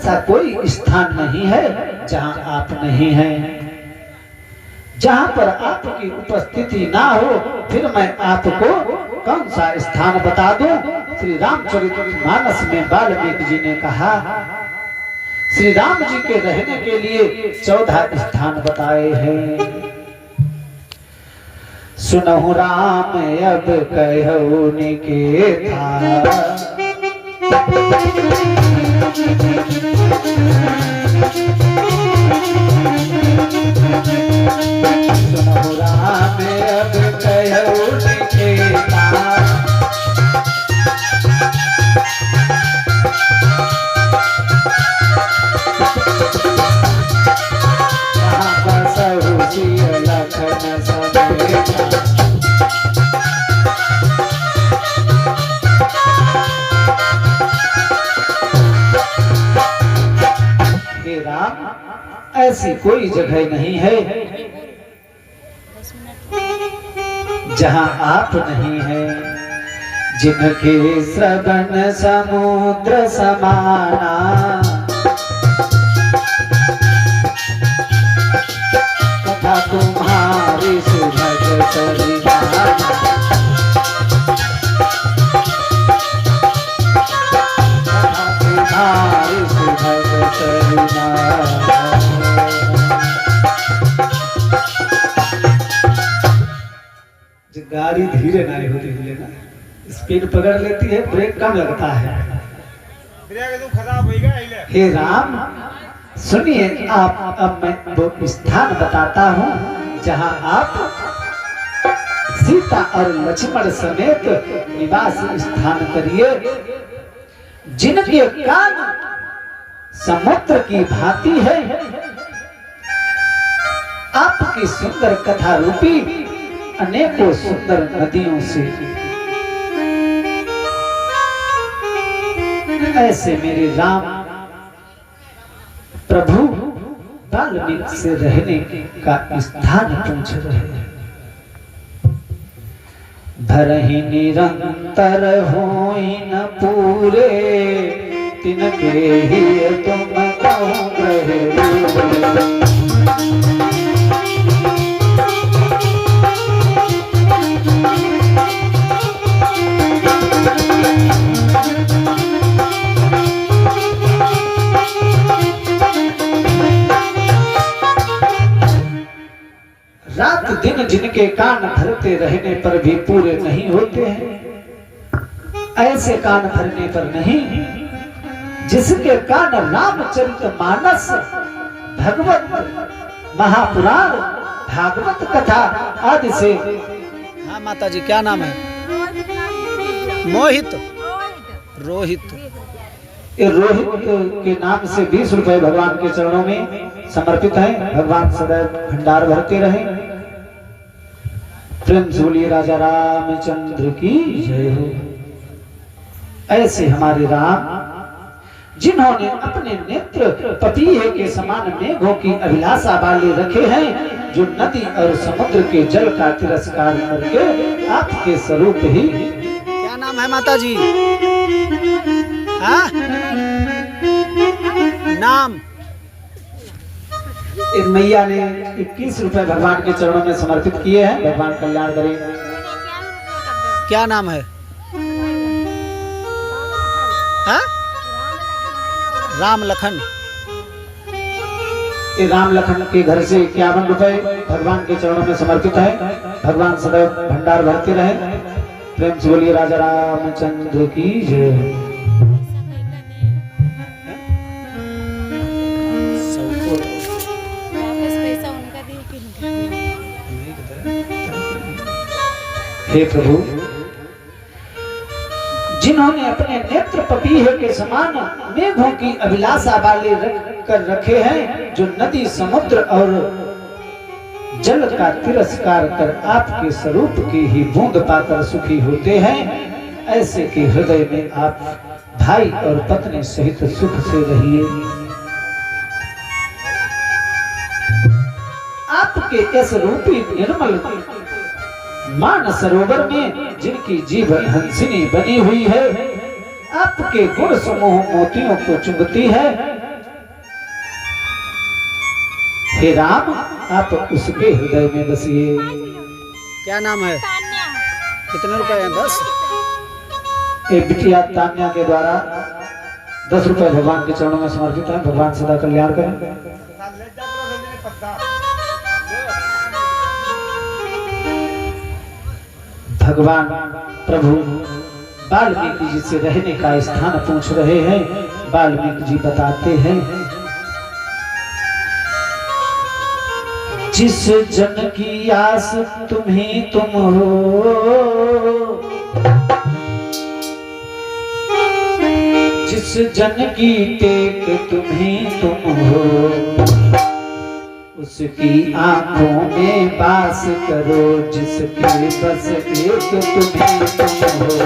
ऐसा कोई स्थान नहीं है जहां आप नहीं हैं। जहां पर आपकी उपस्थिति ना हो फिर मैं आपको कौन सा स्थान बता दूं। श्री रामचरितमानस में वाल्मीकि जी ने कहा, श्री राम जी के रहने के लिए 14 स्थान बताए हैं। सुनहु राम अब कहु निकेता, सुनहु राम अब कहु निकेता, जहाँ बसहु सिय लखन समेता। हे राम, ऐसी कोई जगह नहीं है जहां आप नहीं हैं। जिनके श्रवण समुद्र समाना, कथा तुम्हारी सुभग सरिताना, कथा तुम्हारी सुभग सरिताना। गाड़ी धीरे ना होती हुई ना, स्पीड पकड़ लेती है, ब्रेक कम लगता है। हे राम सुनिए, आप अब मैं वो स्थान बताता हूँ जहाँ आप सीता और लक्ष्मण समेत निवास स्थान करिए। जिनके कान समुद्र की भांति है, आपकी सुंदर कथा रूपी अनेकों सुंदर नदियों से, ऐसे मेरे राम प्रभु वाल्मीकि से रहने का स्थान पूछ रहे हैं। भरहि निरंतर होई न पूरे, तिनके ही तुम कहूँ रहे। रात दिन जिनके कान भरते रहने पर भी पूरे नहीं होते हैं, ऐसे कान भरने पर नहीं जिसके कान रामचरितमानस, भगवत महापुराण, भागवत कथा आदि से। हाँ माता जी, क्या नाम है? मोहित, रोहित। ये रोहित के नाम से 20 रुपए भगवान के चरणों में समर्पित है। भगवान सदैव भंडार भरते रहे। प्रेम से बोलिए राजा रामचंद्र की जय हो। ऐसे हमारे राम, जिन्होंने अपने नेत्र पपीहे के समान मेघों की अभिलाषा वाले रखे हैं, जो नदी और समुद्र के जल का तिरस्कार करके आपके स्वरूप ही। क्या नाम है माता जी? हाँ? नाम मैया ने 21 रुपए भगवान के चरणों में समर्पित किए हैं। भगवान कल्याण करें। क्या नाम है? हाँ? राम लखन। राम लखन के घर से 51 रुपए भगवान के चरणों में समर्पित है। भगवान सदैव भंडार भरते रहे। प्रेम से बोलिए राजा रामचंद्र की जय। हे प्रभु, जिन्होंने अपने नेत्र पपीहे के समान मेघों की अभिलाषा वाले कर रखे हैं, जो नदी समुद्र और जल का तिरस्कार कर आपके स्वरूप की ही बूंद पाकर सुखी होते हैं, ऐसे के हृदय में आप भाई और पत्नी सहित सुख से रहिए। आपके इस रूपी निर्मल मान सरोवर में जिनकी जीभ हंसिनी बनी हुई है, आपके गुण समूह मोतियों को चुंबती है, हे राम आप उसके हृदय में बसिए। क्या नाम है? कितने रुपए हैं? 10। एक बिटिया तान्या के द्वारा 10 रुपए भगवान के चरणों में समर्पित है। भगवान सदा कल्याण करें। भगवान प्रभु वाल्मीकि जी से रहने का स्थान पूछ रहे हैं। वाल्मीकि जी बताते हैं, जिस जन की आस तुम्हें तुम हो, जिस जन की टेक तुम्हें तुम हो, उसकी आंखों में बास करो, जिसके बस एक तुम्हें तुम हो।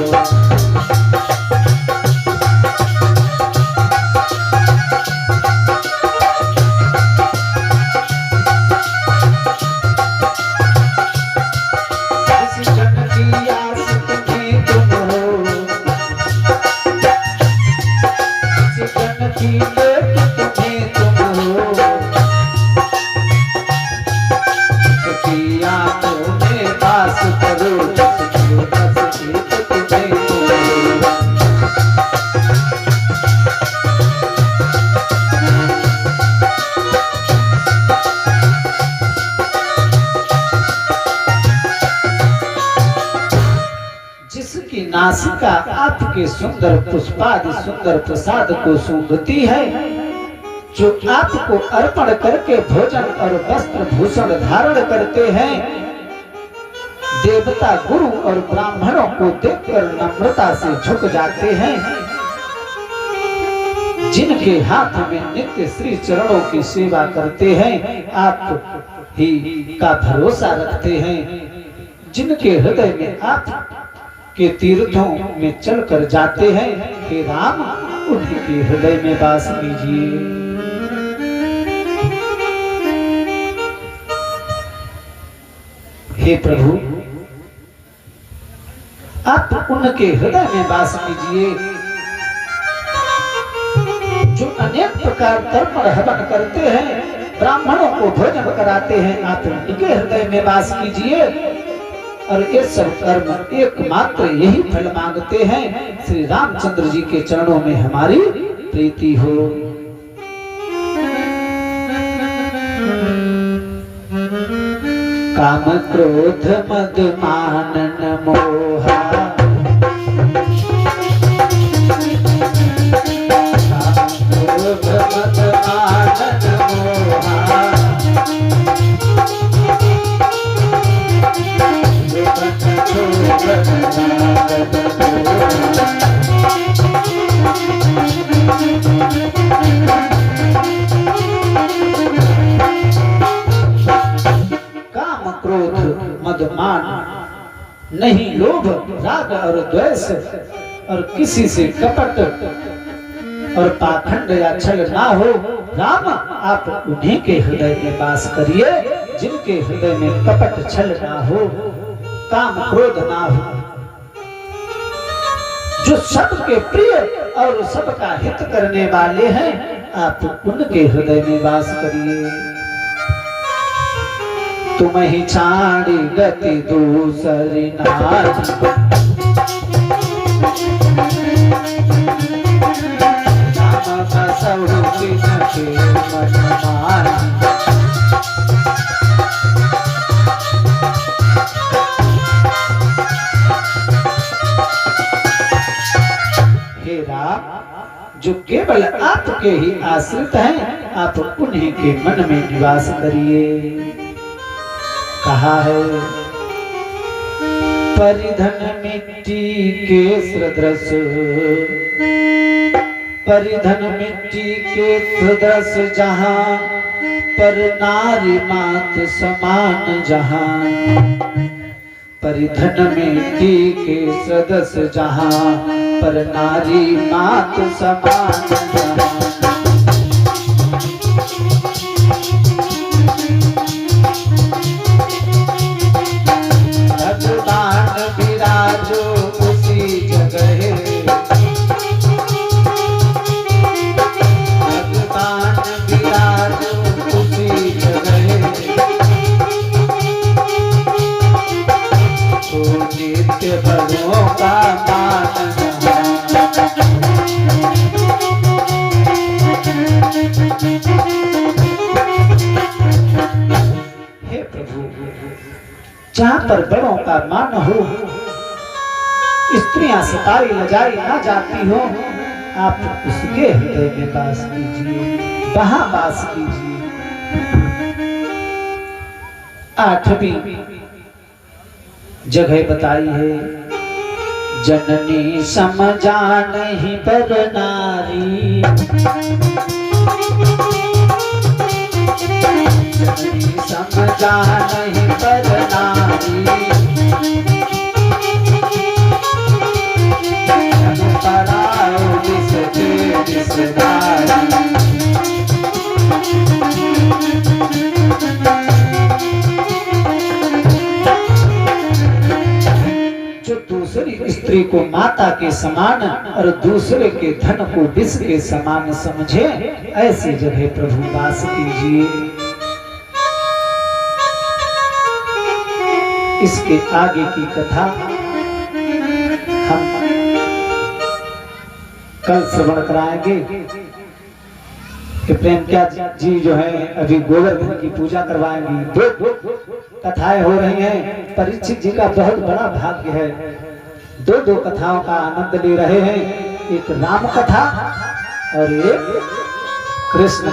नासिका आपके सुंदर पुष्पादि सुंदर प्रसाद को सूंघती है, जो आपको अर्पण करके भोजन और वस्त्र भूषण धारण करते हैं, देवता गुरु और ब्राह्मणों को देखकर नम्रता से झुक जाते हैं, जिनके हाथ में नित्य श्री चरणों की सेवा करते हैं, आप ही का भरोसा रखते हैं, जिनके हृदय में आप के तीर्थों में चलकर जाते हैं, हे राम उन्हीं के हृदय में वास कीजिए। हे प्रभु आप उनके हृदय में वास कीजिए, जो अनेक प्रकार तर्पण हवन करते हैं, ब्राह्मणों को भोजन कराते हैं, आप उनके हृदय में वास कीजिए। और ये सब कर्म एकमात्र यही फल मांगते हैं, श्री रामचंद्र जी के चरणों में हमारी प्रीति हो। काम क्रोध मद मानन मोहा, काम क्रोध मद मानन मोहा, काम क्रोध मद मान, नहीं लोभ राग और द्वेष, और किसी से कपट और पाखंड या छल ना हो। राम आप उन्हीं के हृदय में वास करिए, जिनके हृदय में कपट छल ना हो, काम क्रोध ना हो, जो सबके प्रिय और सबका हित करने वाले हैं, आप उनके हृदय में वास करिए। तुम ही छाड़ी गति दूसरी नारी, नाम बसौड़ के मन मारी, जो केवल आपके ही आश्रित हैं, आप उन्हीं के मन में निवास करिए। कहा है, परिधन मिट्टी के सदृश, परिधन मिट्टी के सदृश जहां, पर नारी मात समान जहां, परिधन मिट्टी के सदस्य जहां, पर नारी मात समान जहां। भगवान विराजो उसी जगह, भगवान विराजो उसी जगह, नित्य बड़ों का मान हे प्रभु, जहां पर बड़ों का मान हो, स्त्रियां सताई लजाई ना जाती हो, आप उसके हृदय में वास कीजिए, वहां वास कीजिए। 8वीं जगह बताई है, जननी समझा नहीं पर नारी, जननी समझा नहीं पर नारी, पराओ जिसके जिसदारी। जो दूसरी स्त्री को माता के समान और दूसरे के धन को विष के समान समझे, ऐसी जगह प्रभु वास कीजिए। इसके आगे की कथा हम कल श्रवण कराएंगे कि प्रेमक्या जी जो है अभी गोवर्धन की पूजा करवाएंगी। दो कथाएं हो रही हैं। परीक्षित जी का बहुत बड़ा भाग्य है, दो कथाओं का आनंद ले रहे हैं, एक राम कथा और एक कृष्ण